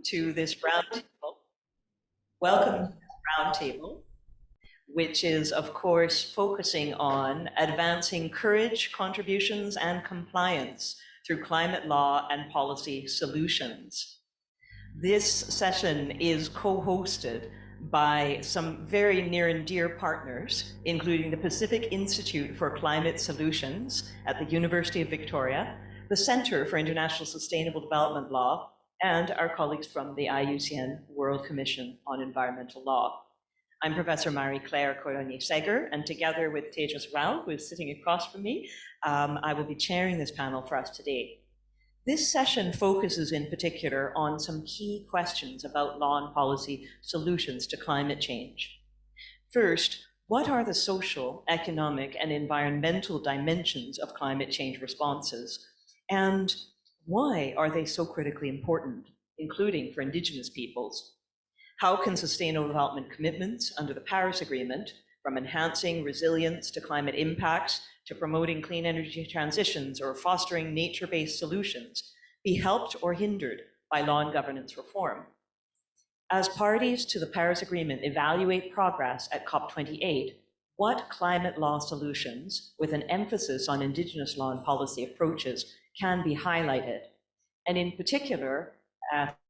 to this roundtable. Welcome to this roundtable, which is, of course, focusing on advancing courage, contributions, and compliance through climate law and policy solutions. This session is co-hosted by some very near and dear partners, including the Pacific Institute for Climate Solutions at the University of Victoria, the Center for International Sustainable Development Law, and our colleagues from the IUCN World Commission on Environmental Law. I'm Professor Marie-Claire Cordonnier-Seger, and together with Tejas Rao, who is sitting across from me, I will be chairing this panel for us today. This session focuses in particular on some key questions about law and policy solutions to climate change. First, what are the social, economic, and environmental dimensions of climate change responses? And why are they so critically important, including for Indigenous peoples? How can sustainable development commitments under the Paris Agreement, from enhancing resilience to climate impacts to promoting clean energy transitions or fostering nature-based solutions, be helped or hindered by law and governance reform? As parties to the Paris Agreement evaluate progress at COP28, what climate law solutions, with an emphasis on Indigenous law and policy approaches, can be highlighted? And in particular,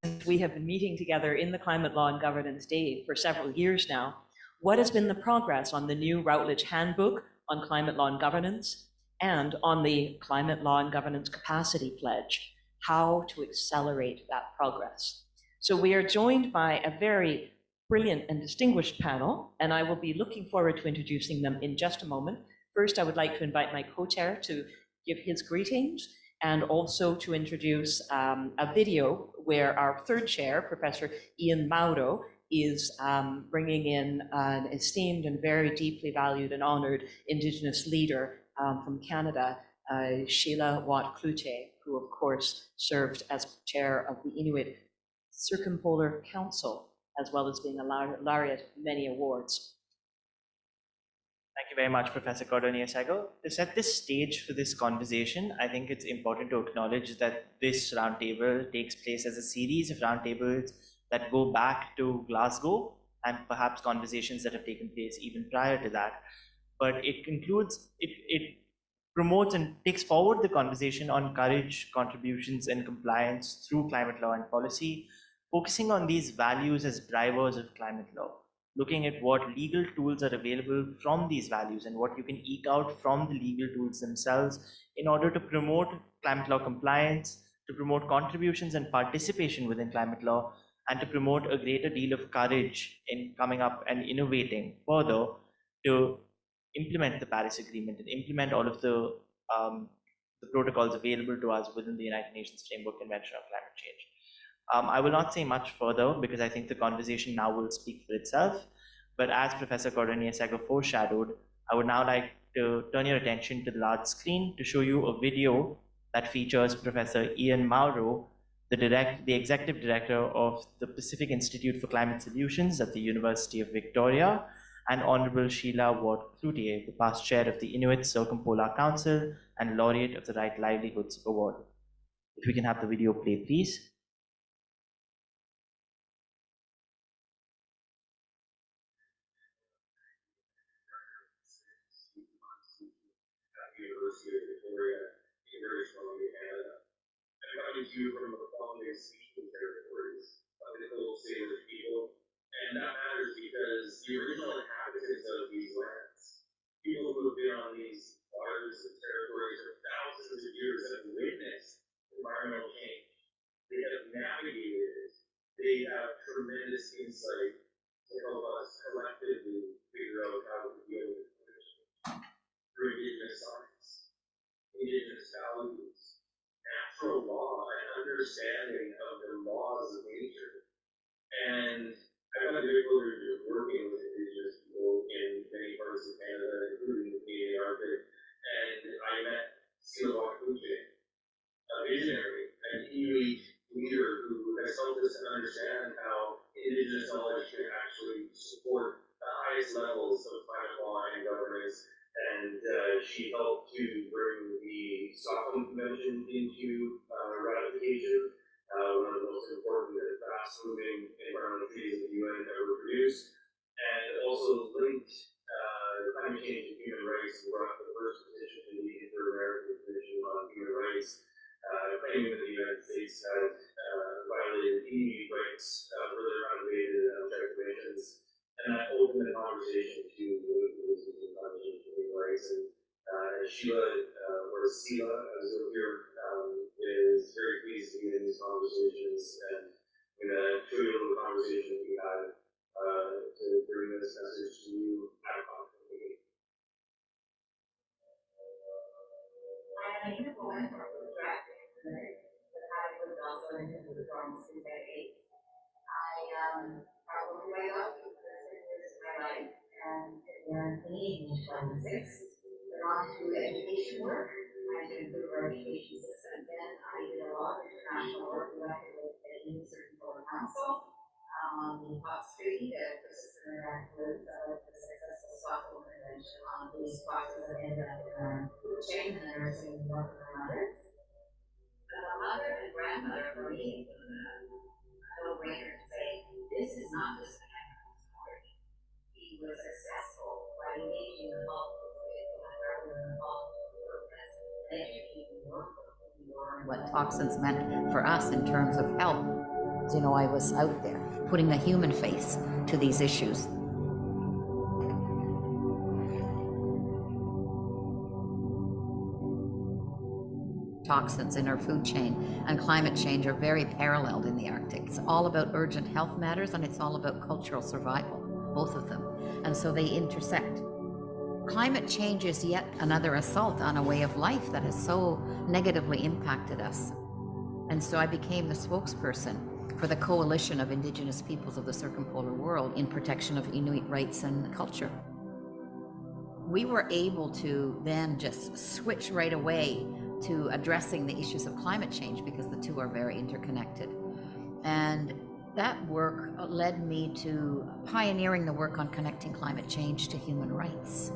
since we have been meeting together in the Climate Law and Governance Day for several years now, what has been the progress on the new Routledge Handbook on Climate Law and Governance and on the Climate Law and Governance Capacity Pledge? How to accelerate that progress? So we are joined by a very brilliant and distinguished panel, and I will be looking forward to introducing them in just a moment. First, I would like to invite my co-chair to give his greetings, and also to introduce a video where our third chair, Professor Ian Mauro, is bringing in an esteemed and very deeply valued and honored Indigenous leader from Canada, Sheila Watt-Cloutier, who of course served as chair of the Inuit Circumpolar Council, as well as being a laureate of many awards. Thank you very much, Professor Cordonnier-Seger. To set this stage for this conversation, I think it's important to acknowledge that this roundtable takes place as a series of roundtables that go back to Glasgow and perhaps conversations that have taken place even prior to that. But it promotes and takes forward the conversation on courage, contributions, and compliance through climate law and policy, focusing on these values as drivers of climate law, looking at what legal tools are available from these values and what you can eke out from the legal tools themselves in order to promote climate law compliance, to promote contributions and participation within climate law, and to promote a greater deal of courage in coming up and innovating further to implement the Paris Agreement and implement all of the protocols available to us within the United Nations Framework Convention on Climate Change. I will not say much further because I think the conversation now will speak for itself. But as Professor Cordonnier-Seger foreshadowed, I would now like to turn your attention to the large screen to show you a video that features Professor Ian Mauro, the Executive Director of the Pacific Institute for Climate Solutions at the University of Victoria, and Honorable Sheila Watt-Cloutier, the past chair of the Inuit Circumpolar Council and laureate of the Right Livelihoods Award. If we can have the video play, please. University of Victoria in British Columbia, Canada. I'm coming to you from the following speaking territories of the coastal Salish people, and that matters because the original inhabitants of these lands, people who have been on these waters and territories for thousands of years, have witnessed environmental change. They have navigated it. They have tremendous insight to help us collectively figure out how to deal with it through Indigenous science, Indigenous values, natural law, and understanding of the laws of nature. And I've had the good privilege of working with Indigenous people in many parts of Canada, including the Canadian Arctic. And I met Sheila Watt-Cloutier, a visionary, an Inuit leader who has helped us to understand how Indigenous knowledge can actually support the highest levels of climate law and governance. And she helped to bring the Stockholm Convention into ratification, one of the most important fast moving environmental treaties that the UN ever produced, and also linked climate change and human rights and brought the first petition to the Inter-American Commission on Human Rights, claiming that the United States had violated Inuit rights for their unrelated and objective missions. And that opened the conversation to the issues of climate change and human rights. And Sheila, or Sila, as you'll hear, is very pleased to be in these conversations. And I'm going to show you a little conversation that we had to bring this message to you at a conference. I am a woman for the draft, but I was also into the drums in that age. I probably way up for 6 years of my life, and in 1926, went on to education work. I did a good education system. Then I did a lot of international work. We went to the Certain Council on the Fox Treaty that persisted with the successful Stockholm Convention on these boxes that ended up in our food chain, and there was a work for mothers. But the mother and grandmother for me was a no-brainer to say, this is not just a kind of story. He was successful by engaging the multiple people and rather than the multiple purpose, educating the world what toxins meant for us in terms of health. You know, I was out there putting the human face to these issues. Toxins in our food chain and climate change are very paralleled in the Arctic. It's all about urgent health matters and it's all about cultural survival, both of them. And so they intersect. Climate change is yet another assault on a way of life that has so negatively impacted us. And so I became the spokesperson for the Coalition of Indigenous Peoples of the Circumpolar World in protection of Inuit rights and culture. We were able to then just switch right away to addressing the issues of climate change because the two are very interconnected. And that work led me to pioneering the work on connecting climate change to human rights.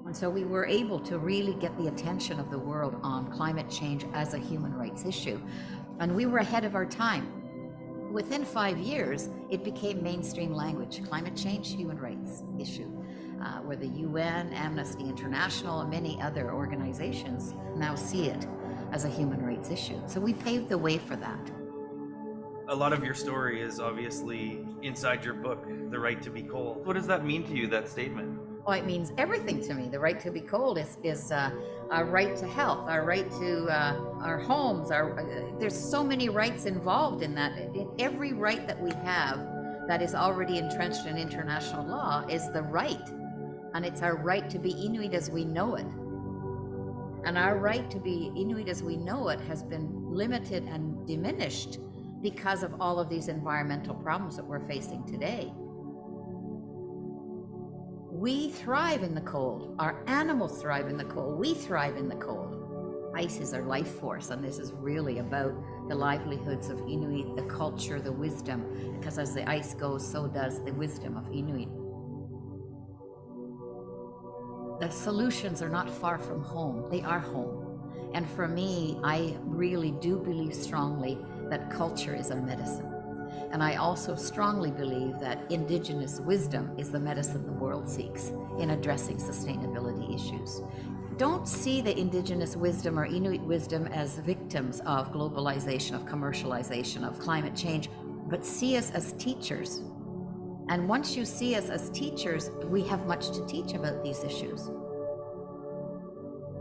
And so we were able to really get the attention of the world on climate change as a human rights issue. And we were ahead of our time. Within 5 years, it became mainstream language, climate change, human rights issue, where the UN, Amnesty International, and many other organizations now see it as a human rights issue. So we paved the way for that. A lot of your story is obviously inside your book, The Right to Be Cold. What does that mean to you, that statement? Well, it means everything to me. The right to be cold is our right to health, our right to our homes. There's so many rights involved in that. Every right that we have that is already entrenched in international law is the right. And it's our right to be Inuit as we know it. And our right to be Inuit as we know it has been limited and diminished because of all of these environmental problems that we're facing today. We thrive in the cold. Our animals thrive in the cold. We thrive in the cold. Ice is our life force, and this is really about the livelihoods of Inuit, the culture, the wisdom, because as the ice goes, so does the wisdom of Inuit. The solutions are not far from home. They are home. And for me, I really do believe strongly that culture is a medicine. And I also strongly believe that indigenous wisdom is the medicine the world seeks in addressing sustainability issues. Don't see the indigenous wisdom or Inuit wisdom as victims of globalization, of commercialization, of climate change, but see us as teachers. And once you see us as teachers, we have much to teach about these issues.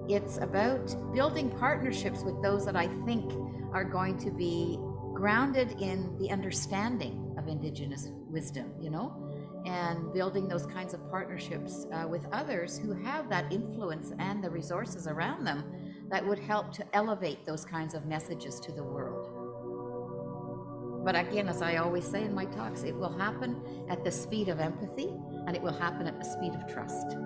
It's about building partnerships with those that I think are going to be grounded in the understanding of indigenous wisdom, and building those kinds of partnerships with others who have that influence and the resources around them that would help to elevate those kinds of messages to the world. But again, as I always say in my talks, it will happen at the speed of empathy, and it will happen at the speed of trust.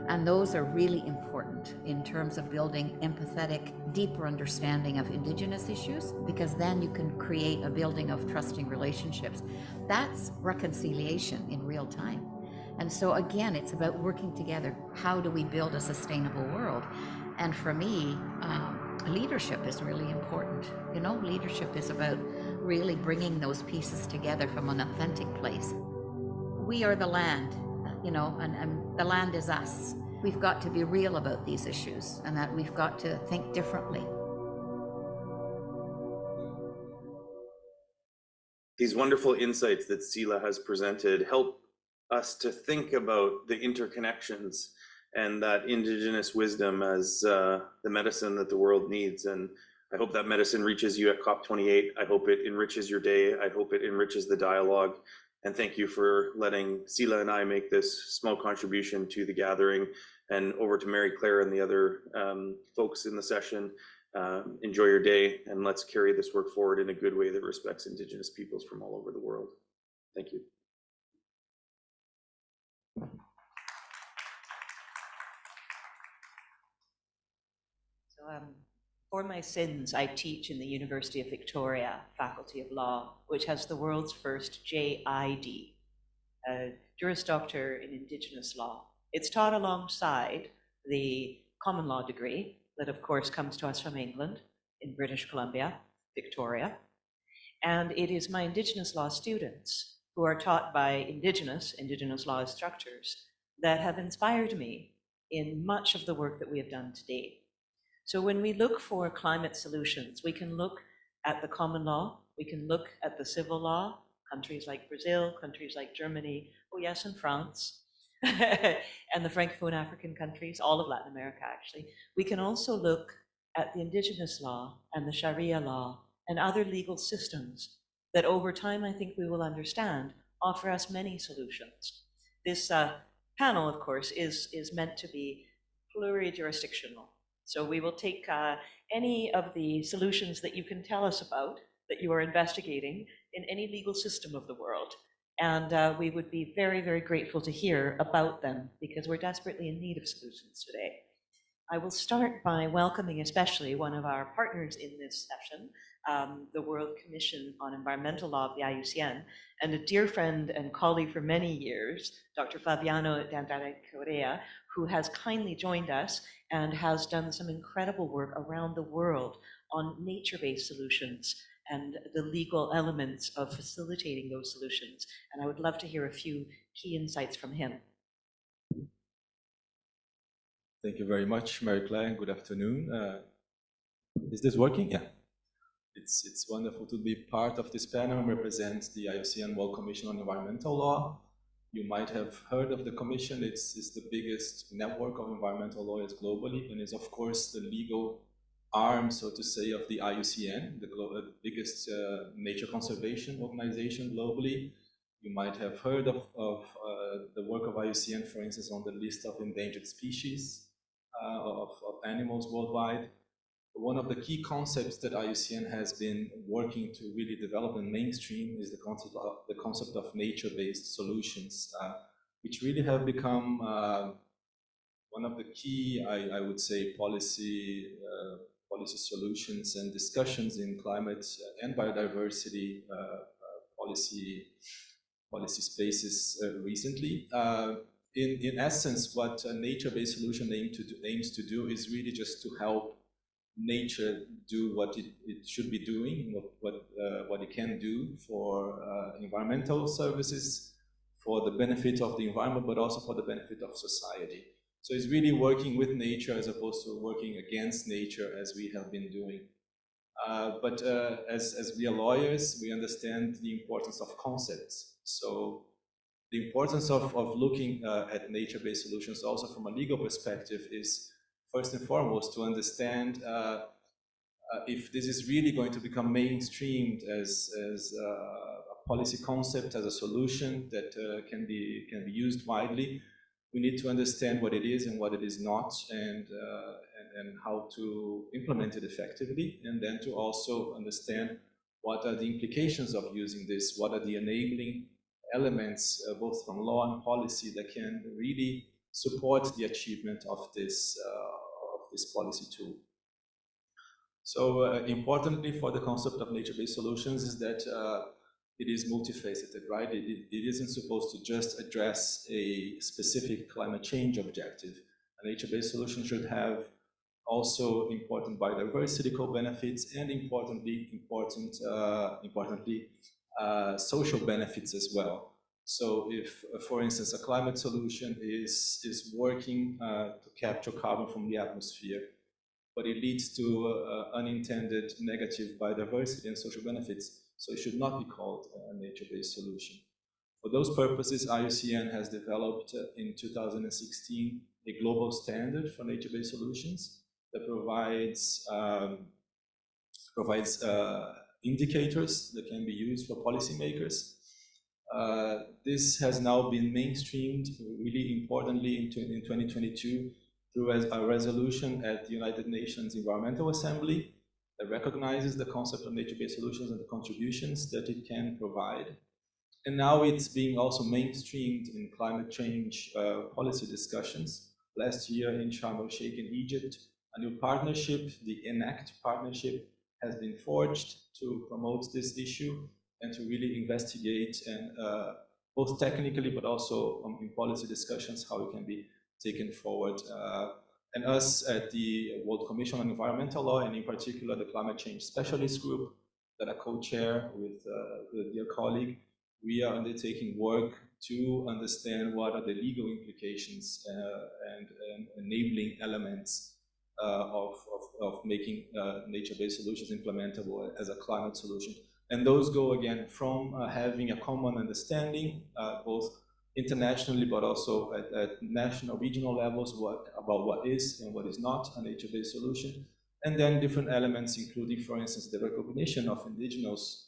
And those are really important in terms of building empathetic, deeper understanding of indigenous issues, because then you can create a building of trusting relationships. That's reconciliation in real time. And so again, it's about working together. How do we build a sustainable world? And for me, leadership is really important. Leadership is about really bringing those pieces together from an authentic place. We are the land, you know, and the land is us. We've got to be real about these issues, and that we've got to think differently. These wonderful insights that Sila has presented help us to think about the interconnections and that indigenous wisdom as the medicine that the world needs. And I hope that medicine reaches you at COP28. I hope it enriches your day. I hope it enriches the dialogue. And thank you for letting Sila and I make this small contribution to the gathering. And over to Mary Claire and the other folks in the session. Enjoy your day, and let's carry this work forward in a good way that respects Indigenous peoples from all over the world. Thank you. So, for my sins, I teach in the University of Victoria, Faculty of Law, which has the world's first JID, Juris Doctor in Indigenous Law. It's taught alongside the common law degree that, of course, comes to us from England, in British Columbia, Victoria. And it is my Indigenous law students who are taught by Indigenous law instructors that have inspired me in much of the work that we have done to date. So when we look for climate solutions, we can look at the common law, we can look at the civil law, countries like Brazil, countries like Germany, oh yes, and France, and the Francophone African countries, all of Latin America actually. We can also look at the Indigenous law and the Sharia law and other legal systems that over time I think we will understand offer us many solutions. This panel, of course, is meant to be pluri-jurisdictional. So we will take any of the solutions that you can tell us about, that you are investigating in any legal system of the world. And we would be very, very grateful to hear about them because we're desperately in need of solutions today. I will start by welcoming especially one of our partners in this session, the World Commission on Environmental Law of the IUCN, and a dear friend and colleague for many years, Dr. Fabiano Dandare Correa, who has kindly joined us and has done some incredible work around the world on nature-based solutions and the legal elements of facilitating those solutions. And I would love to hear a few key insights from him. Thank you very much, Mary Claire. Good afternoon. Is this working? Yeah. It's wonderful to be part of this panel and represent the IUCN World Commission on Environmental Law. You might have heard of the commission. It's the biggest network of environmental lawyers globally, and is of course the legal arm, so to say, of the IUCN, the biggest nature conservation organization globally. You might have heard of the work of IUCN, for instance, on the list of endangered species of animals worldwide. One of the key concepts that IUCN has been working to really develop and mainstream is the concept of nature-based solutions, which really have become one of the key, I would say, policy solutions and discussions in climate and biodiversity policy spaces recently. In essence, what a nature-based solution aims to do is really just to help nature do what it should be doing, what it can do for environmental services, for the benefit of the environment, but also for the benefit of society. So it's really working with nature as opposed to working against nature as we have been doing. But as we are lawyers, we understand the importance of concepts. So the importance of looking at nature-based solutions also from a legal perspective is first and foremost to understand if this is really going to become mainstreamed as a policy concept, as a solution that can be used widely. We need to understand what it is and what it is not, and how to implement it effectively, and then to also understand what are the implications of using this, what are the enabling elements, both from law and policy, that can really support the achievement of this policy tool. So importantly for the concept of nature-based solutions is that it is multifaceted, right? It isn't supposed to just address a specific climate change objective. A nature-based solution should have also important biodiversity co-benefits, and importantly, social benefits as well. So if, for instance, a climate solution is working to capture carbon from the atmosphere, but it leads to unintended negative biodiversity and social benefits, so it should not be called a nature-based solution. For those purposes, IUCN has developed in 2016 a global standard for nature-based solutions that provides indicators that can be used for policymakers. This has now been mainstreamed really importantly in 2022 through a resolution at the United Nations Environmental Assembly that recognizes the concept of nature-based solutions and the contributions that it can provide. And now it's being also mainstreamed in climate change policy discussions. Last year in Sharm el-Sheikh in Egypt, a new partnership, the ENACT partnership, has been forged to promote this issue and to really investigate and both technically but also in policy discussions how it can be taken forward. And us at the World Commission on Environmental Law, and in particular the Climate Change Specialist Group that I co-chair with a dear colleague, we are undertaking work to understand what are the legal implications and enabling elements of making nature-based solutions implementable as a climate solution. And those go again from having a common understanding, both internationally but also at national, regional levels, about what is and what is not a nature-based solution. And then different elements, including, for instance, the recognition of indigenous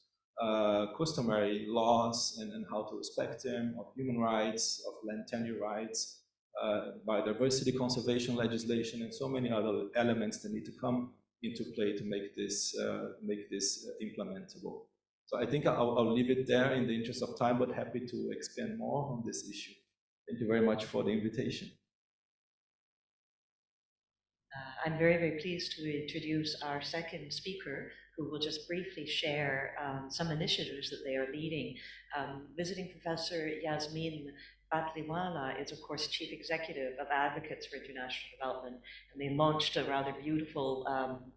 customary laws and how to respect them, of human rights, of land tenure rights, biodiversity conservation legislation, and so many other elements that need to come into play to make this implementable. So I think I'll leave it there in the interest of time, but happy to expand more on this issue. Thank you very much for the invitation. I'm very, very pleased to introduce our second speaker, who will just briefly share some initiatives that they are leading. Visiting Professor Yasmin Batliwala is, of course, Chief Executive of Advocates for International Development, and they launched a rather beautiful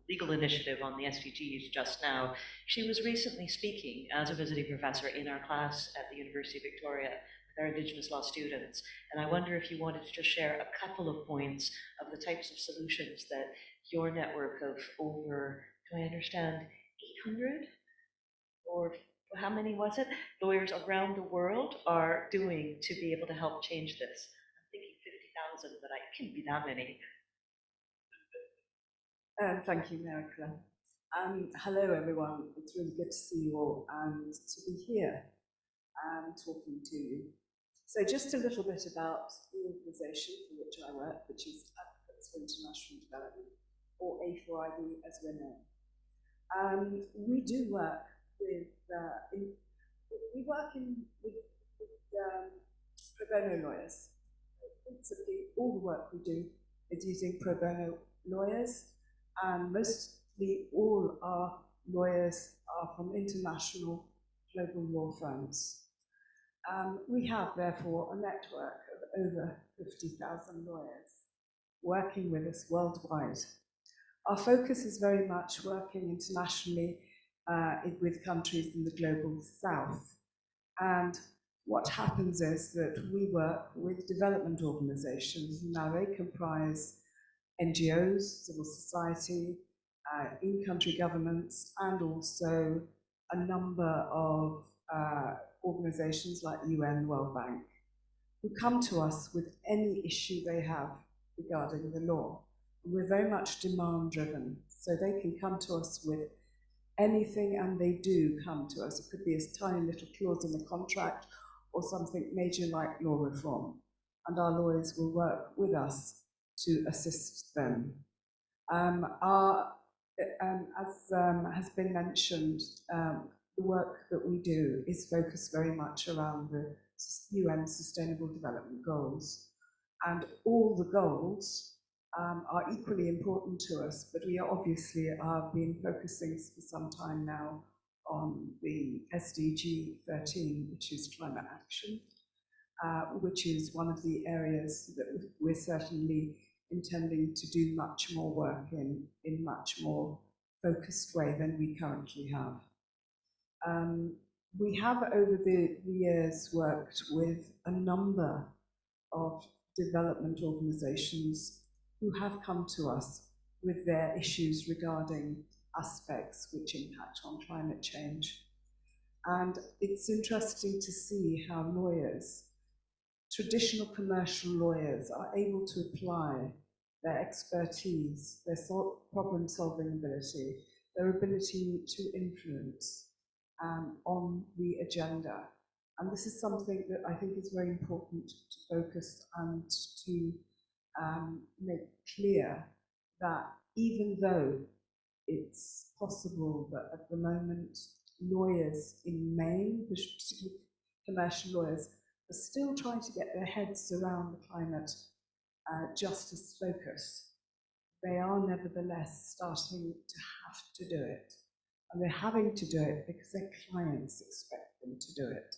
legal initiative on the SDGs just now. She was recently speaking as a visiting professor in our class at the University of Victoria with our Indigenous law students, and I wonder if you wanted to just share a couple of points of the types of solutions that your network of over, do I understand, 800 or how many was it, lawyers around the world are doing to be able to help change this. I'm thinking 50,000, but it can't be that many. Thank you, Mary-Claire. Hello, everyone. It's really good to see you all and to be here and talking to you. So just a little bit about the organisation for which I work, which is Advocates for International Development, or A4ID as we're known. We do work with pro bono lawyers. Principally, all the work we do is using pro bono lawyers, and mostly all our lawyers are from international global law firms. We have, therefore, a network of over 50,000 lawyers working with us worldwide. Our focus is very much working internationally with countries in the global south. And what happens is that we work with development organizations. Now they comprise NGOs, civil society, in-country governments, and also a number of organizations like the UN, World Bank, who come to us with any issue they have regarding the law. We're very much demand-driven, so they can come to us with anything, and they do come to us. It could be a tiny little clause in the contract or something major like law reform, and our lawyers will work with us to assist them. As has been mentioned, the work that we do is focused very much around the UN Sustainable Development Goals, and all the goals are equally important to us, but we obviously have been focusing for some time now on the SDG 13, which is climate action, which is one of the areas that we're certainly intending to do much more work in much more focused way than we currently have. We have over the years worked with a number of development organizations who have come to us with their issues regarding aspects which impact on climate change. And it's interesting to see how lawyers, traditional commercial lawyers, are able to apply their expertise, their problem-solving ability, their ability to influence on the agenda. And this is something that I think is very important to focus and to make clear that even though it's possible that at the moment lawyers in Maine, particularly commercial lawyers, are still trying to get their heads around the climate justice focus, they are nevertheless starting to have to do it. And they're having to do it because their clients expect them to do it.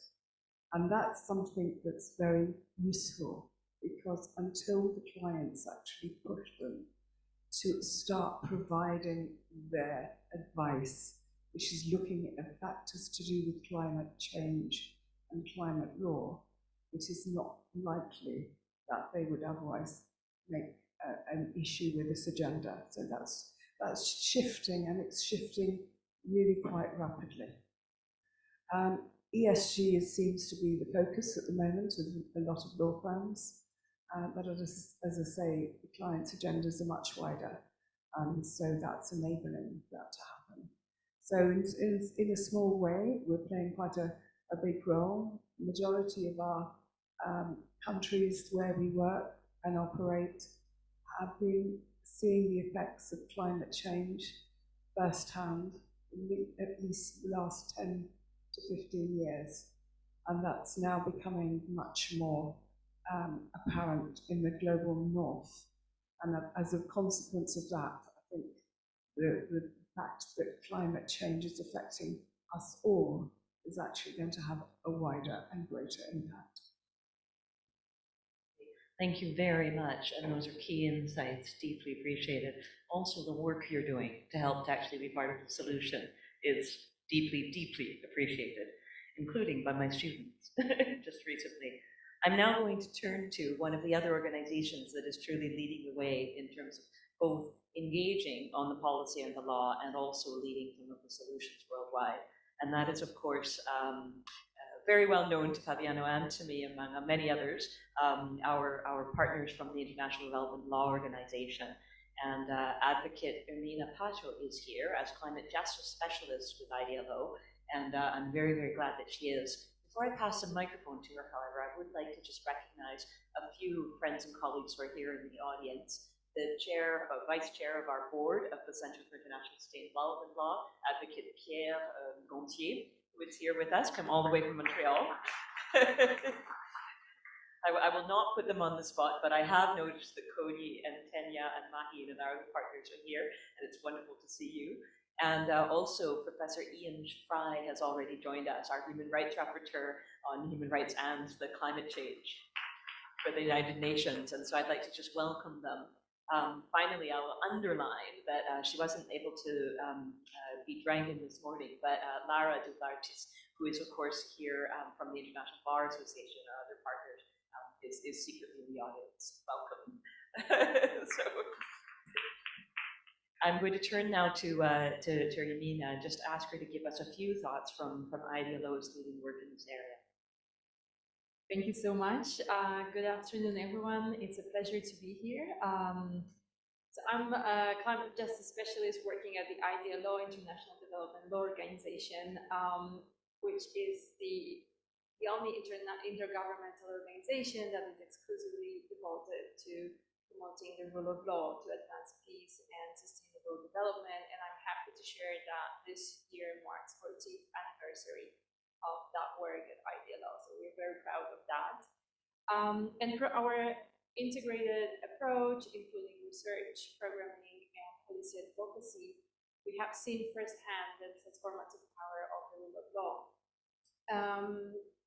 And that's something that's very useful, because until the clients actually push them to start providing their advice, which is looking at factors to do with climate change and climate law, it is not likely that they would otherwise make an issue with this agenda. So that's shifting, and it's shifting really quite rapidly. ESG seems to be the focus at the moment with a lot of law firms, but as I say, the client's agendas are much wider, and so that's enabling that to happen. So in a small way, we're playing quite a big role. The majority of our countries where we work and operate have been seeing the effects of climate change firsthand in at least the last 10 to 15 years. And that's now becoming much more apparent in the global north. And as a consequence of that, I think the fact that climate change is affecting us all is actually going to have a wider and greater impact. Thank you very much, and those are key insights, deeply appreciated. Also, the work you're doing to help to actually be part of the solution is deeply, deeply appreciated, including by my students just recently. I'm now going to turn to one of the other organizations that is truly leading the way in terms of both engaging on the policy and the law and also leading some of the solutions worldwide. And that is, of course, very well known to Fabiano and to me, among many others, our partners from the International Development Law Organization. And advocate Ermina Pacho is here as climate justice specialist with IDLO, and I'm very, very glad that she is. Before I pass the microphone to her, however, I would like to just recognize a few friends and colleagues who are here in the audience. The vice chair of our board of the Center for International State Development Law, Advocate Pierre Gontier, who is here with us, come all the way from Montreal. I will not put them on the spot, but I have noticed that Cody and Tenya and Maheen and our other partners are here, and it's wonderful to see you. And also, Professor Ian Fry has already joined us, our human rights rapporteur on human rights and the climate change for the United Nations. And so I'd like to just welcome them. Finally, I will underline that she wasn't able to be joined in this morning, but Lara Duvartis, who is, of course, here from the International Bar Association, our other partners, is secretly in the audience. Welcome. So I'm going to turn now to Yamina and just ask her to give us a few thoughts from IDLO's leading work in this area. Thank you so much. Good afternoon, everyone. It's a pleasure to be here. So I'm a climate justice specialist working at the IDLO, International Development Law Organization, which is the only intergovernmental organization that is exclusively devoted to promoting the rule of law to advance peace and sustainable development. And I'm happy to share that this year marks 40th anniversary of that work at IDLO. So we're very proud of that. And for our integrated approach, including research, programming, and policy advocacy, we have seen firsthand the transformative power of the rule of law.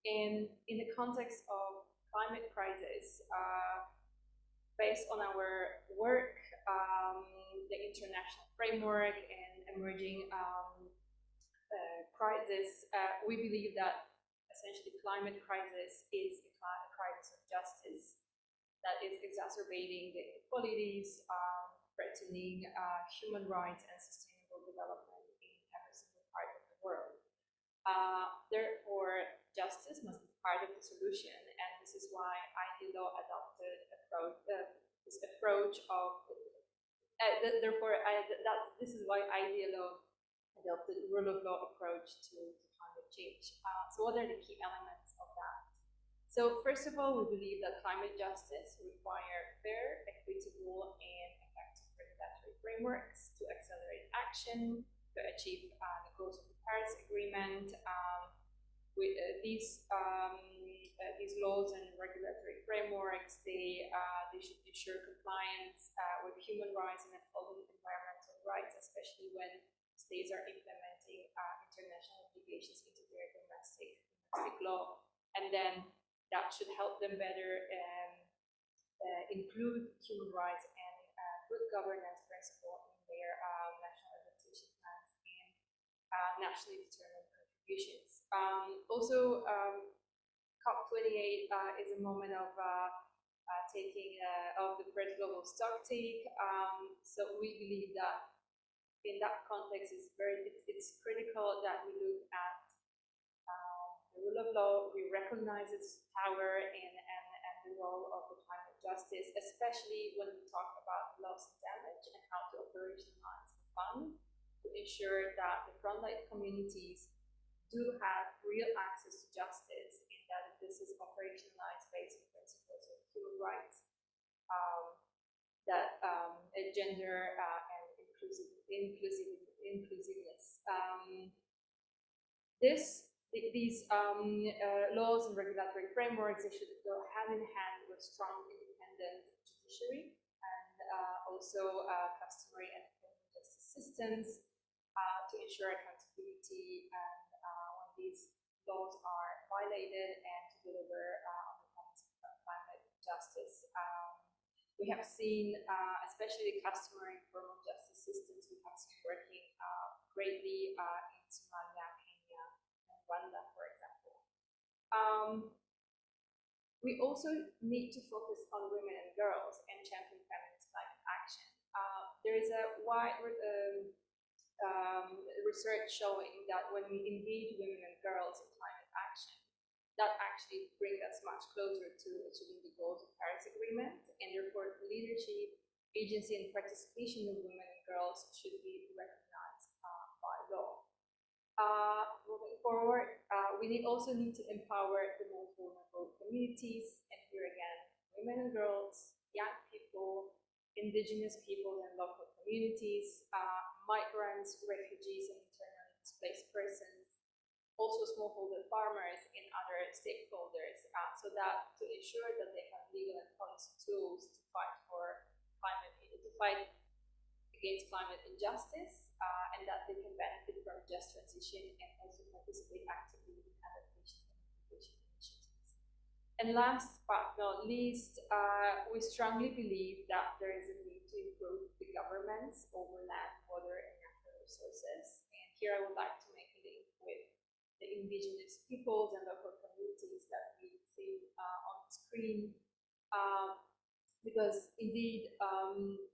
And in the context of climate crisis, based on our work, the international framework and emerging crisis, we believe that essentially climate crisis is a crisis of justice that is exacerbating the inequalities, threatening human rights and sustainable development in every single part of the world. Therefore, justice must be part of the solution, and this is why IDLO adopted this approach of. This is why IDLO adopted rule of law approach to climate change. So, what are the key elements of that? So, first of all, we believe that climate justice requires fair, equitable, and effective regulatory frameworks to accelerate action to achieve the goals of the Paris Agreement. These laws and regulatory frameworks, they should ensure compliance with human rights and environmental rights, especially when states are implementing international obligations into their domestic law, and then that should help them better include human rights and good governance principle in their national adaptation plans and nationally determined contributions. Also, COP28 is a moment of taking of the first global stocktake. So we believe that in that context, it's critical that we look at the rule of law. We recognize its power and the role of the climate justice, especially when we talk about loss and damage and how to operationalize the fund to ensure that the frontline communities do have real access to justice, and that this is operationalized based on principles of human rights, gender and inclusiveness. These laws and regulatory frameworks, they should go hand in hand with strong independent judiciary and also customary and criminal justice systems to ensure accountability and when these laws are violated and to deliver on the promise of climate justice. We have seen, especially the customary and criminal justice systems, we have seen working greatly in Somalia, Kenya, and Rwanda, for example. We also need to focus on women and girls and champion feminist climate action. There is a wide research showing that when we engage women and girls in climate action, that actually brings us much closer to achieving the goals of the Paris Agreement, and therefore leadership, agency, and participation of women and girls should be recognized by law. Moving forward, we also need to empower the most vulnerable communities, and here again, women and girls, young people, indigenous people and local communities, migrants, refugees, and internally displaced persons, also smallholder farmers and other stakeholders, so that to ensure that they have legal and policy tools to fight against climate injustice, and that they can benefit from just transition and also participate actively in adaptation and mitigation initiatives. And last but not least, we strongly believe that there is a need to improve the governance over land, water, and natural resources. And here I would like to make a link with the indigenous peoples and local communities that we see on the screen, because indeed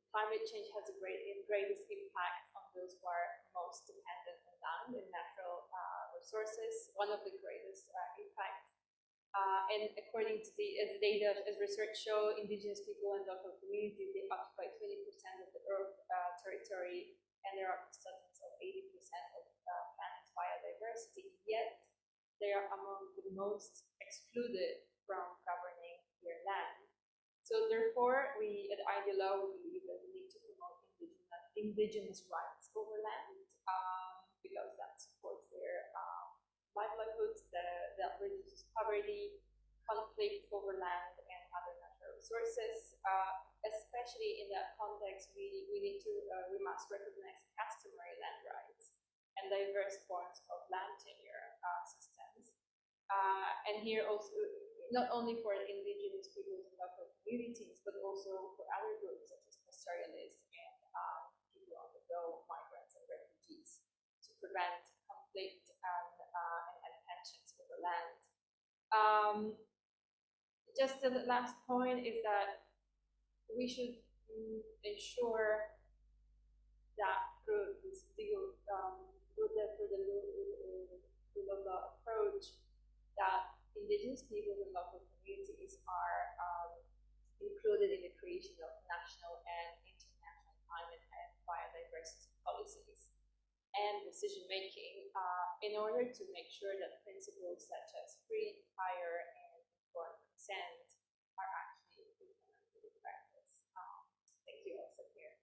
climate change has the greatest impact on those who are most dependent on land and natural resources, one of the greatest impacts. And according to the data, as research show, indigenous people and local communities, they occupy 20% of the Earth territory, and they are custodians of 80% of planet's biodiversity, yet they are among the most excluded from governing their land. So therefore, we at IDLO believe that we need to promote indigenous rights over land, because that supports their livelihoods, that reduces poverty, conflict over land and other natural resources. Especially in that context, we must recognize customary land rights and diverse forms of land tenure systems. And here also, not only for indigenous indigenous peoples and local communities, but also for other groups such as pastoralists and people on the go, migrants and refugees, to prevent conflict and tensions with the land. Just the last point is that we should ensure that through this legal, through the rule of law approach, that indigenous peoples and local communities are included in the creation of national and international climate and biodiversity policies and decision making in order to make sure that principles such as free, prior, and informed consent are actually implemented in practice. Thank you also here.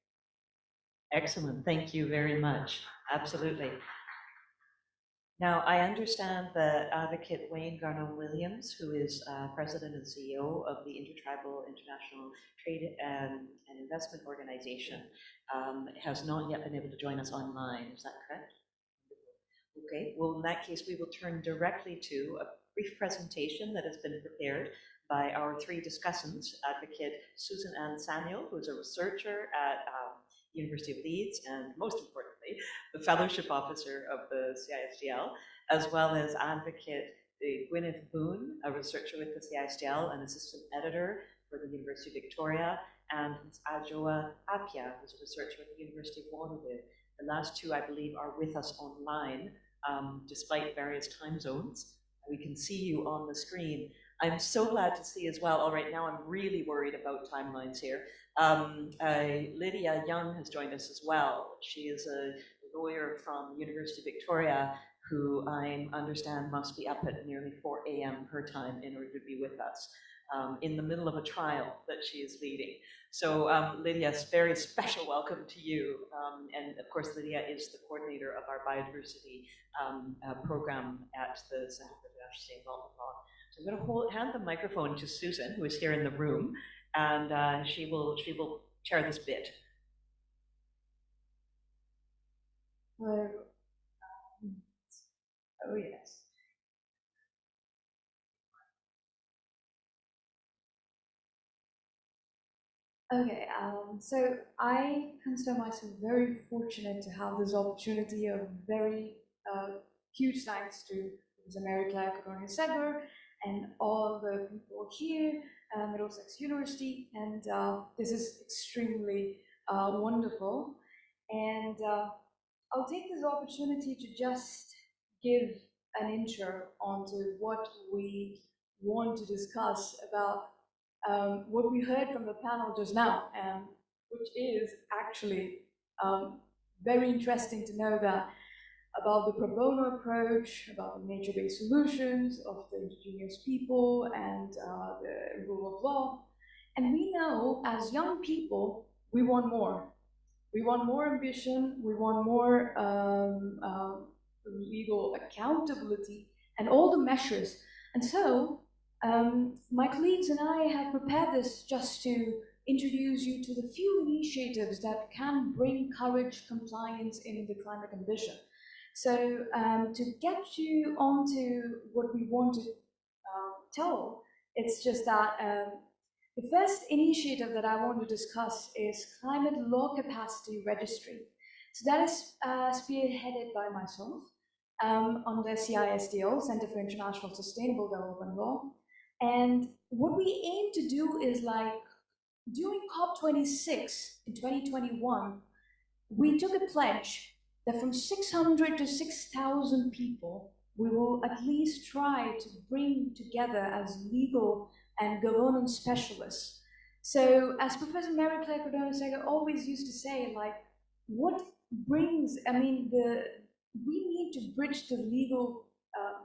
Excellent. Thank you very much. Absolutely. Now, I understand that Advocate Wayne Garneau-Williams, who is President and CEO of the Intertribal International Trade and Investment Organization, has not yet been able to join us online. Is that correct? Okay. Well, in that case, we will turn directly to a brief presentation that has been prepared by our three discussants, Advocate Susan Ann Samuel, who is a researcher at University of Leeds, and most importantly, the Fellowship Officer of the CISDL, as well as Advocate Gwyneth Boone, a researcher with the CISDL, an assistant editor for the University of Victoria, and Ms. Ajoa Apia, who's a researcher at the University of Waterloo. The last two, I believe, are with us online, despite various time zones. We can see you on the screen. I'm so glad to see as well. All right, now I'm really worried about timelines here. Lydia Young has joined us as well. She is a lawyer from University of Victoria who I understand must be up at nearly 4 a.m. her time in order to be with us in the middle of a trial that she is leading. So Lydia, very special welcome to you. And of course, Lydia is the coordinator of our biodiversity program at the Center for International Development Law. So I'm going to hand the microphone to Susan, who is here in the room, and she will chair this bit. Hello. Oh yes. Okay, so I consider myself very fortunate to have this opportunity. A very huge thanks to Marie-Claire Codogna-Segur and all the people here at Middlesex University, and this is extremely wonderful. And I'll take this opportunity to just give an intro onto what we want to discuss about what we heard from the panel just now, which is actually very interesting to know that about the pro bono approach, about the nature-based solutions of the indigenous people and the rule of law. And we know as young people, we want more. We want more ambition, we want more legal accountability and all the measures. And so my colleagues and I have prepared this just to introduce you to the few initiatives that can bring courage, compliance in the climate ambition. So to get you onto what we want to tell, it's just that the first initiative that I want to discuss is Climate Law Capacity Registry. So that is spearheaded by myself under CISDL, Center for International Sustainable Development Law. And what we aim to do is, like, during COP26 in 2021, we took a pledge that from 600 to 6,000 people, we will at least try to bring together as legal and governance specialists. So as Professor Marie-Claire Codogna-Segur always used to say, like, what brings, I mean, we need to bridge the legal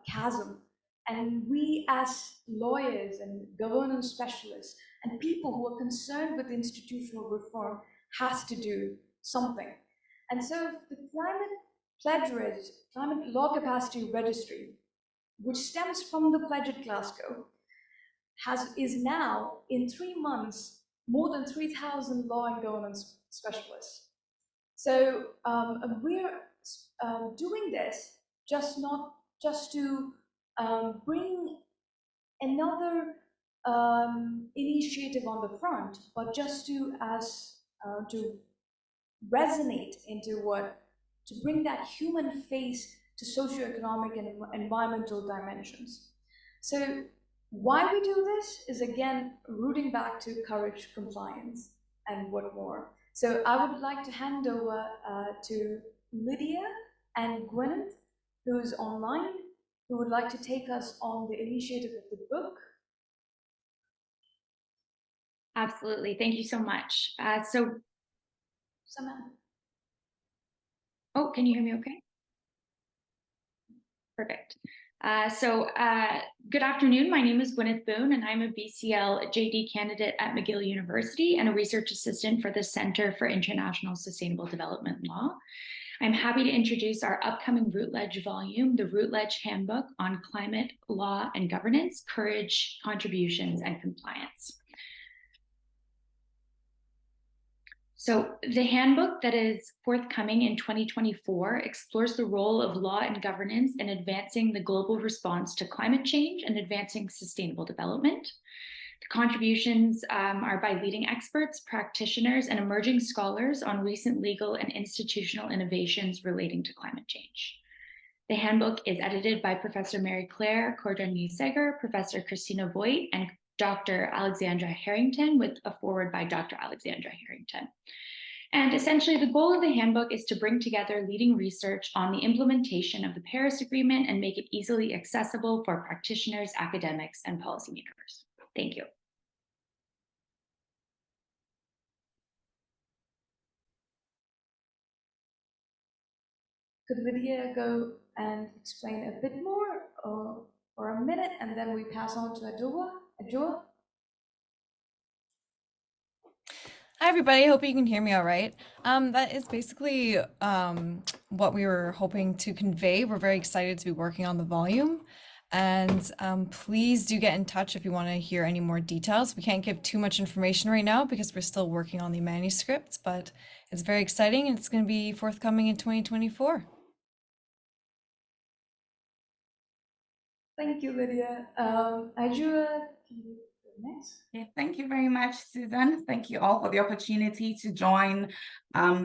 chasm. And we as lawyers and governance specialists and people who are concerned with institutional reform has to do something. And so the Climate Law Capacity Registry, which stems from the pledge at Glasgow, is now, in 3 months, more than 3,000 law and governance specialists. So we're doing this not just to bring another initiative on the front, but just to resonate into to bring that human face to socioeconomic and environmental dimensions. So why we do this is, again, rooting back to courage, compliance, and what more. So I would like to hand over to Lydia and Gwyneth, who's online, who would like to take us on the initiative of the book. Absolutely. Thank you so much. Samantha. Oh, can you hear me okay? Perfect. Good afternoon. My name is Gwyneth Boone, and I'm a BCL JD candidate at McGill University and a research assistant for the Center for International Sustainable Development Law. I'm happy to introduce our upcoming Routledge volume, the Routledge Handbook on Climate, Law, and Governance, Courage, Contributions, and Compliance. So the handbook that is forthcoming in 2024 explores the role of law and governance in advancing the global response to climate change and advancing sustainable development. The contributions are by leading experts, practitioners, and emerging scholars on recent legal and institutional innovations relating to climate change. The handbook is edited by Professor Mary-Claire Cordonier-Seger, Professor Christina Voigt, and Dr. Alexandra Harrington, with a foreword by Dr. Alexandra Harrington. And essentially, the goal of the handbook is to bring together leading research on the implementation of the Paris Agreement and make it easily accessible for practitioners, academics, and policymakers. Thank you. Could Lydia go and explain a bit more for a minute, and then we pass on to Adjoa? Hi everybody, hope you can hear me all right. That is basically what we were hoping to convey. We're very excited to be working on the volume, and please do get in touch if you want to hear any more details. We can't give too much information right now because we're still working on the manuscript, but it's very exciting and it's going to be forthcoming in 2024. Thank you, Lydia. Adjoa, can you go next? Yeah, thank you very much, Susan. Thank you all for the opportunity to join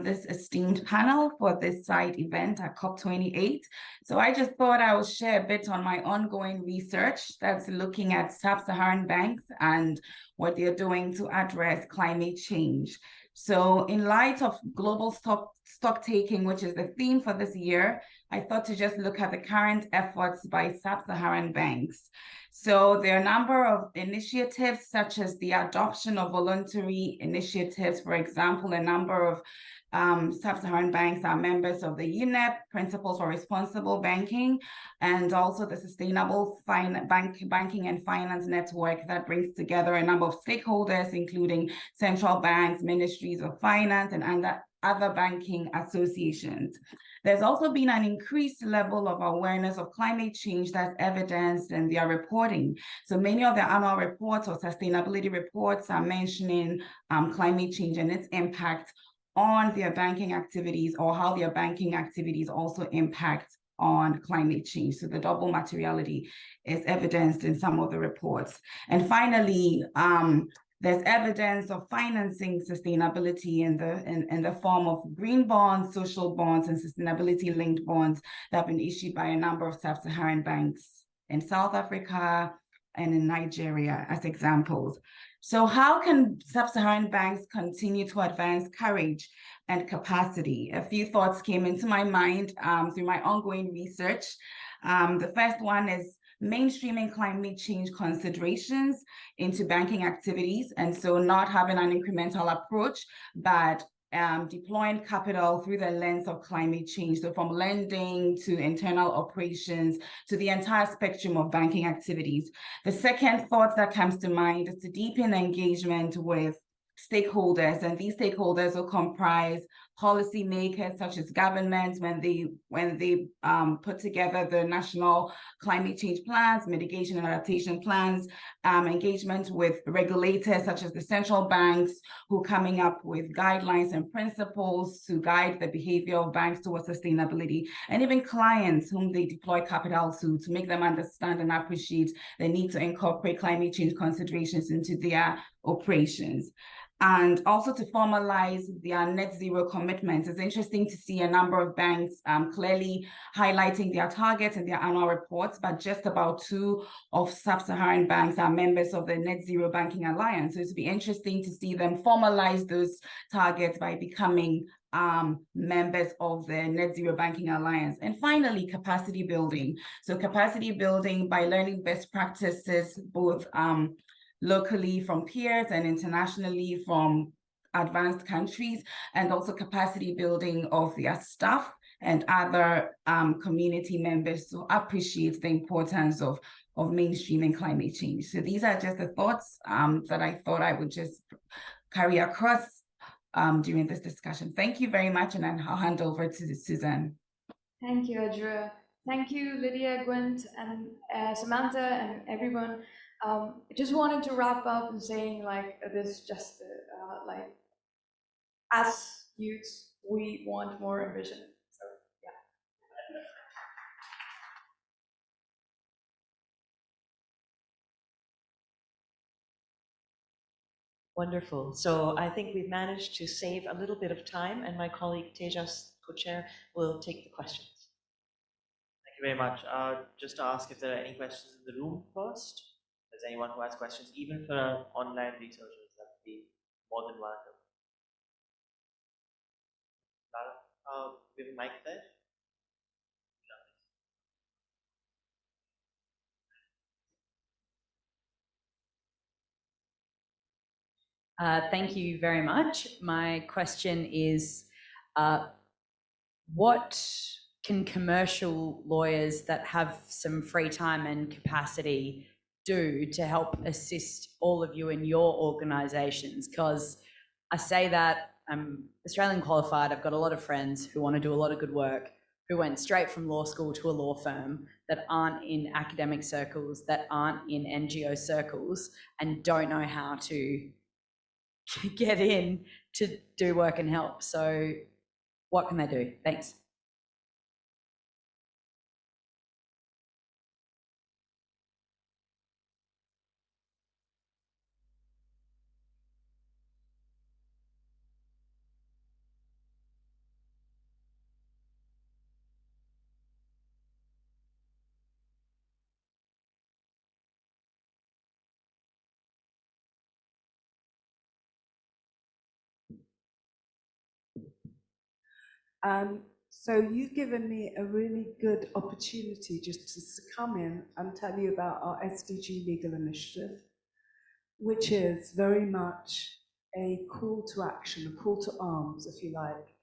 this esteemed panel for this side event at COP28. So I just thought I would share a bit on my ongoing research that's looking at sub-Saharan banks and what they're doing to address climate change. So in light of global stock taking, which is the theme for this year, I thought to just look at the current efforts by sub-Saharan banks. So there are a number of initiatives, such as the adoption of voluntary initiatives. For example, a number of sub-Saharan banks are members of the UNEP, Principles for Responsible Banking, and also the Sustainable Banking and Finance Network that brings together a number of stakeholders, including central banks, ministries of finance, and other banking associations. There's also been an increased level of awareness of climate change that's evidenced in their reporting. So many of their annual reports or sustainability reports are mentioning climate change and its impact on their banking activities, or how their banking activities also impact on climate change. So the double materiality is evidenced in some of the reports. And finally, there's evidence of financing sustainability in the form of green bonds, social bonds, and sustainability-linked bonds that have been issued by a number of sub-Saharan banks in South Africa and in Nigeria as examples. So how can sub-Saharan banks continue to advance courage and capacity? A few thoughts came into my mind through my ongoing research. The first one is mainstreaming climate change considerations into banking activities, and so not having an incremental approach, but deploying capital through the lens of climate change. So from lending to internal operations to the entire spectrum of banking activities. The second thought that comes to mind is to deepen engagement with stakeholders, and these stakeholders will comprise policymakers such as governments when they put together the national climate change plans, mitigation and adaptation plans, engagement with regulators such as the central banks who are coming up with guidelines and principles to guide the behavior of banks towards sustainability, and even clients whom they deploy capital to make them understand and appreciate the need to incorporate climate change considerations into their operations. And also to formalize their net zero commitments. It's interesting to see a number of banks clearly highlighting their targets in their annual reports, but just about 2 of sub-Saharan banks are members of the Net Zero Banking Alliance. So it'll be interesting to see them formalize those targets by becoming members of the Net Zero Banking Alliance. And finally, capacity building. So capacity building by learning best practices, both locally from peers and internationally from advanced countries, and also capacity building of their staff and other community members to appreciate the importance of mainstreaming climate change. So these are just the thoughts that I thought I would just carry across during this discussion. Thank you very much, and then I'll hand over to Suzanne. Thank you, Adra. Thank you, Lydia, Gwent, and Samantha, and everyone. I just wanted to wrap up and saying, like, this just like, as youths, we want more ambition. So, yeah. Wonderful. So I think we've managed to save a little bit of time, and my colleague Tejas, co-chair, will take the questions. Thank you very much. Just to ask if there are any questions in the room first. If there's anyone who has questions, even for our online researchers, that would be more than welcome. Lara, we have a mic there. Thank you very much. My question is, what can commercial lawyers that have some free time and capacity do to help assist all of you in your organisations? Because I say that I'm Australian qualified, I've got a lot of friends who want to do a lot of good work, who went straight from law school to a law firm, that aren't in academic circles, that aren't in NGO circles, and don't know how to get in to do work and help. So what can they do? Thanks. So you've given me a really good opportunity just to come in and tell you about our SDG legal initiative, which is very much a call to action, a call to arms, if you like,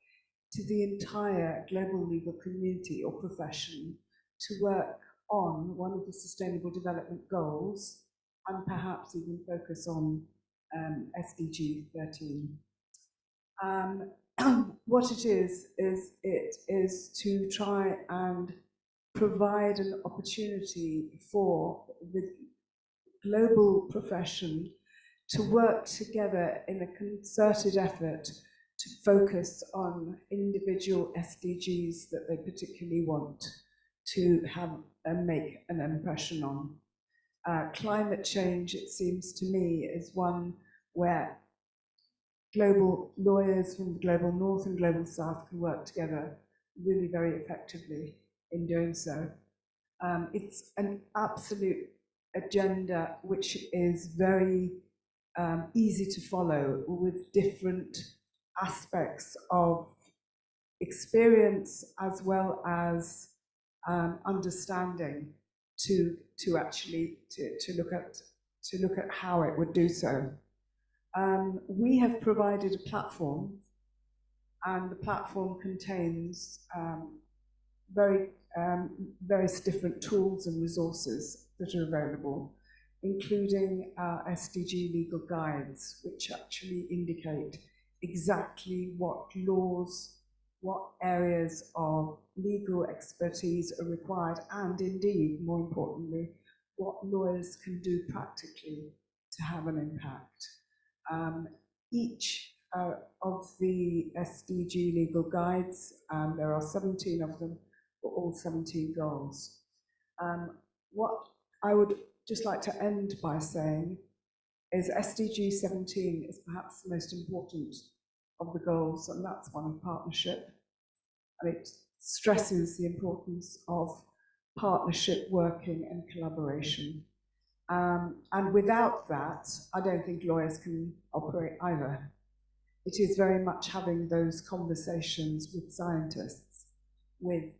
to the entire global legal community or profession to work on one of the Sustainable Development Goals and perhaps even focus on SDG 13. What it is to try and provide an opportunity for the global profession to work together in a concerted effort to focus on individual SDGs that they particularly want to have and make an impression on. Climate change, it seems to me, is one where global lawyers from the global north and global south can work together really very effectively in doing so. It's an absolute agenda which is very easy to follow, with different aspects of experience as well as understanding to actually look at how it would do so. We have provided a platform, and the platform contains various different tools and resources that are available, including our SDG legal guides, which actually indicate exactly what laws, what areas of legal expertise are required, and indeed, more importantly, what lawyers can do practically to have an impact. Each of the SDG legal guides, there are 17 of them for all 17 goals. What I would just like to end by saying is SDG 17 is perhaps the most important of the goals, and that's one of partnership. And it stresses the importance of partnership, working, and collaboration. And without that, I don't think lawyers can operate either. It is very much having those conversations with scientists, with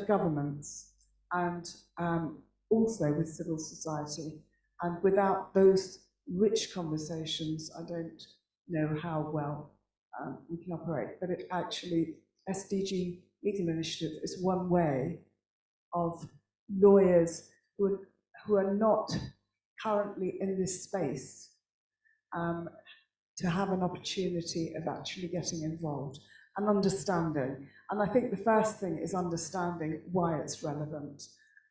governments, and also with civil society. And without those rich conversations, I don't know how well we can operate. But it actually, SDG Legal Initiative is one way of lawyers who are not currently in this space to have an opportunity of actually getting involved and understanding. And I think the first thing is understanding why it's relevant.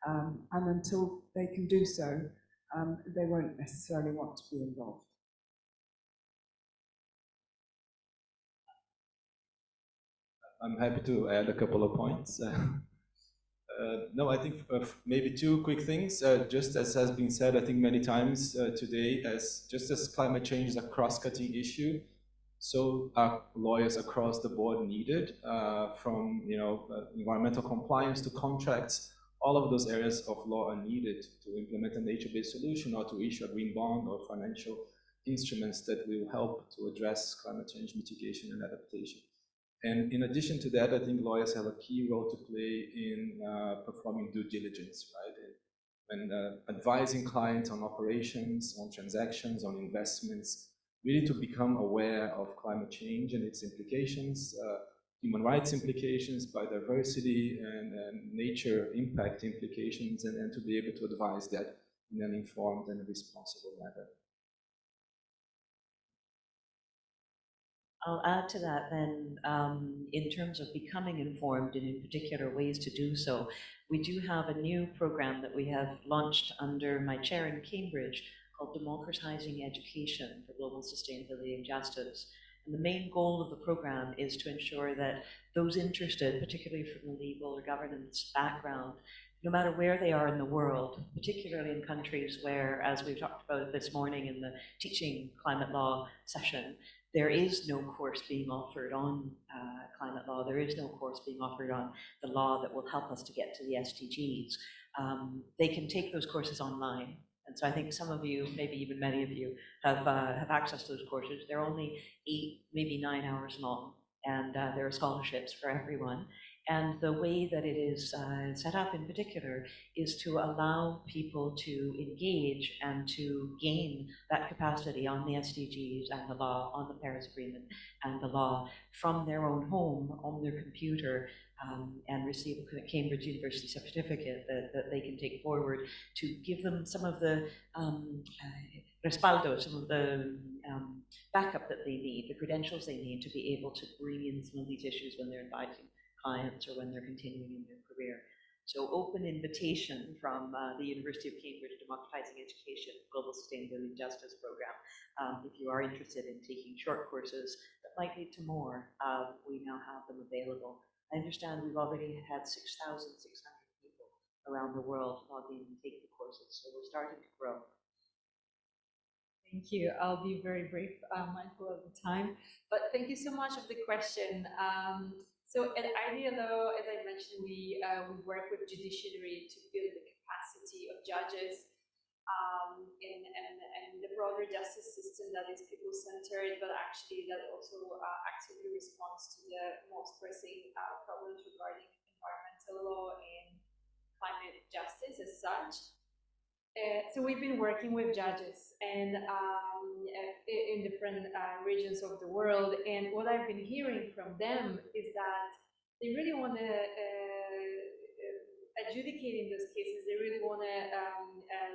And until they can do so, they won't necessarily want to be involved. I'm happy to add a couple of points. No, I think maybe two quick things. Just as has been said, I think many times today, just as climate change is a cross-cutting issue, so are lawyers across the board needed, from environmental compliance to contracts. All of those areas of law are needed to implement a nature-based solution or to issue a green bond or financial instruments that will help to address climate change mitigation and adaptation. And in addition to that, I think lawyers have a key role to play in performing due diligence, right? And advising clients on operations, on transactions, on investments, really to become aware of climate change and its implications, human rights implications, biodiversity and nature impact implications, and to be able to advise that in an informed and responsible manner. I'll add to that then, in terms of becoming informed and in particular ways to do so. We do have a new program that we have launched under my chair in Cambridge called Democratizing Education for Global Sustainability and Justice. And the main goal of the program is to ensure that those interested, particularly from a legal or governance background, no matter where they are in the world, particularly in countries where, as we've talked about this morning in the teaching climate law session, there is no course being offered on climate law. There is no course being offered on the law that will help us to get to the SDGs. They can take those courses online. And so I think some of you, maybe even many of you, have access to those courses. They're only 8, maybe 9 hours long, and there are scholarships for everyone. And the way that it is set up in particular is to allow people to engage and to gain that capacity on the SDGs and the law, on the Paris Agreement and the law from their own home, on their computer, and receive a Cambridge University certificate that they can take forward to give them some of the respaldo, some of the backup that they need, the credentials they need to be able to bring in some of these issues when they're advising clients or when they're continuing in their career. So open invitation from the University of Cambridge Democratizing Education Global Sustainability and Justice Program. If you are interested in taking short courses that might lead to more, we now have them available. I understand we've already had 6,600 people around the world log in and take the courses, so we're starting to grow. Thank you. I'll be very brief, mindful of the time, but thank you so much for the question. So at IDLO, as I mentioned, we work with judiciary to build the capacity of judges and the broader justice system that is people-centered, but actually that also actively responds to the most pressing problems regarding environmental law and climate justice as such. So we've been working with judges and in different regions of the world, and what I've been hearing from them is that they really want to adjudicate in those cases. They really want to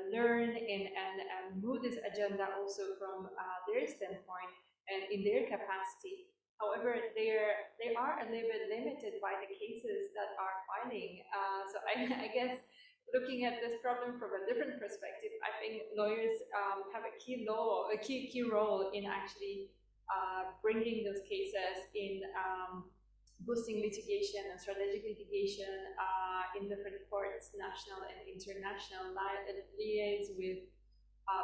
learn and move this agenda also from their standpoint, and in their capacity. However, they are a little bit limited by the cases that are filing. So I guess looking at this problem from a different perspective, I think lawyers have a key role in actually bringing those cases in boosting litigation and strategic litigation in different courts, national and international, liaise with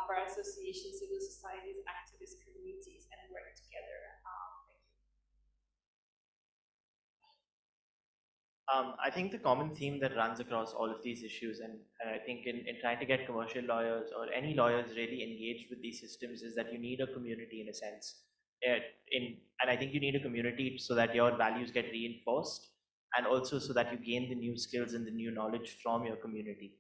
bar associations, civil societies, activist communities, and work together. I think the common theme that runs across all of these issues, and I think in trying to get commercial lawyers or any lawyers really engaged with these systems, is that you need a community in a sense. And I think you need a community so that your values get reinforced, and also so that you gain the new skills and the new knowledge from your community,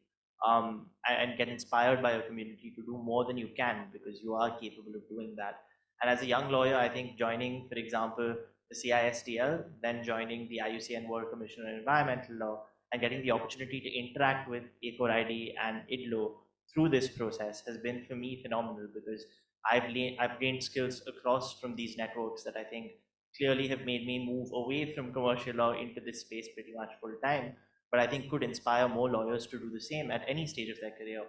and get inspired by your community to do more than you can, because you are capable of doing that. And as a young lawyer, I think joining, for example, the CISTL, then joining the IUCN World Commission on Environmental Law, and getting the opportunity to interact with EcoRID and IDLO through this process has been, for me, phenomenal, because I've gained skills across from these networks that I think clearly have made me move away from commercial law into this space pretty much full time, but I think could inspire more lawyers to do the same at any stage of their career,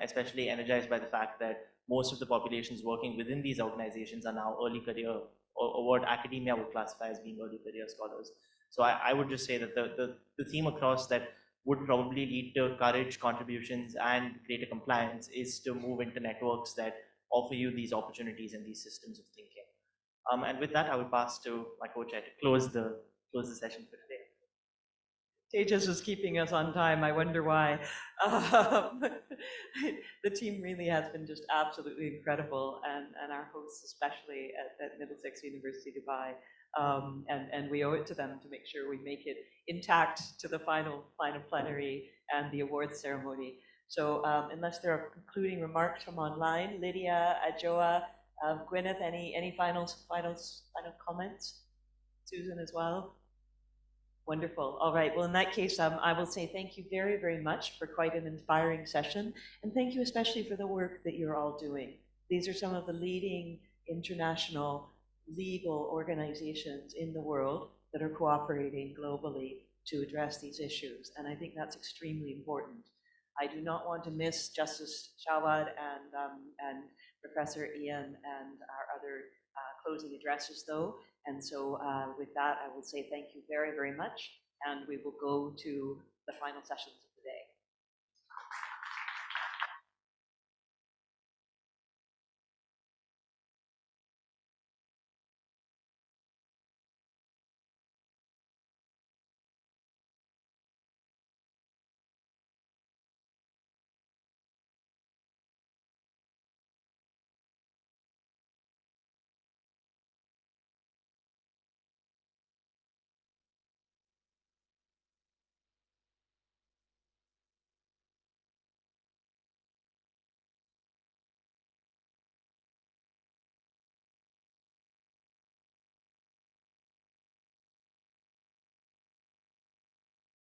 especially energized by the fact that most of the populations working within these organizations are now early career, or what academia would classify as being early career scholars. So I would just say that the theme across that would probably lead to courage, contributions, and greater compliance is to move into networks that offer you these opportunities and these systems of thinking. And with that, I will pass to my co-chair to close the session for today. Tejas was keeping us on time. I wonder why. The team really has been just absolutely incredible, and our hosts, especially at Middlesex University Dubai. And we owe it to them to make sure we make it intact to the final plenary and the awards ceremony. So unless there are concluding remarks from online, Lydia, Adjoa, Gwyneth, any final comments? Susan as well? Wonderful. All right. Well, in that case, I will say thank you very, very much for quite an inspiring session. And thank you especially for the work that you're all doing. These are some of the leading international legal organizations in the world that are cooperating globally to address these issues. And I think that's extremely important. I do not want to miss Justice Shawad and Professor Ian and our other closing addresses, though. And so with that, I will say thank you very, very much. And we will go to the final sessions